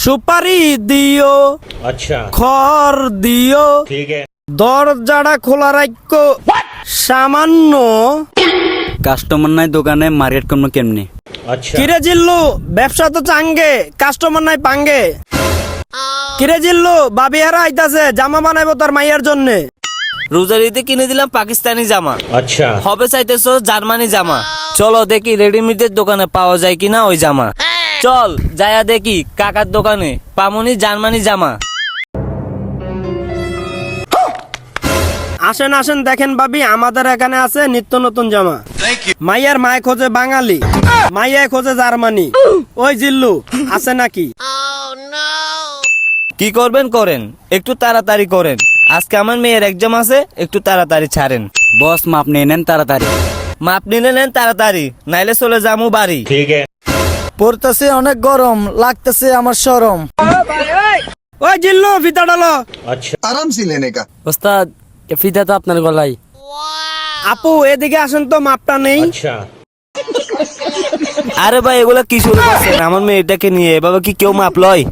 সুপারি দিও, अच्छा খড় দিও, ठीक है দরজাটা খোলা রাখো সামান্য। কাস্টমার নাই দোকানে মার্কেট করবো কেমনি? अच्छा কিরে জিল্লু, ব্যবসা তো চাঙ্গে, কাস্টমার নাই পাঙ্গে। কিরে জিল্লু, বাবি হারা আইতাছে, জামা বানাইবো তার মাইয়ার জন্যে। রোজার ঈদে কিনে দিলাম পাকিস্তানি জামা, अच्छा হবে চাইতেছো জার্মানি জামা। চলো দেখি রেডিমেডের দোকানে পাওয়া যায় কিনা ওই জামা। চল যায়া দেখি কাকার দোকানে পামনি জার্মানি জামা। আসেন আসেন, দেখেন ভাবি, আমাদের এখানে আছে নিত্য নতুন জামা। মাইয়ার মায় খোঁজে বাঙালি, মাইয়া খোঁজে জার্মানি। ওই জিল্লু আছে নাকি? কি করবেন করেন, একটু তাড়াতাড়ি করেন, আজকে আমার মেয়ের এক্সাম আছে, একটু তাড়াতাড়ি ছাড়েন। বস মাপ নিয়ে নেন তাড়াতাড়ি। মাপ নিলে নেন তাড়াতাড়ি, নাইলে চলে যামু বাড়ি। ठीक है পড়তেছে অনেক গরম লাগতেছে আমার শরম। ওই জিল্লু, ফিতা ডালো। अच्छा आराम से लेने का। ওস্তাদ ফিতা তো আপনার গলায়। আপু এদিকে আসেন তো, মাপটা নেই। अच्छा আরে ভাই এগুলা কি শুরু করছেন? আমার মেয়েটাকে নিয়ে এভাবে কি কেউ মাপ লয়?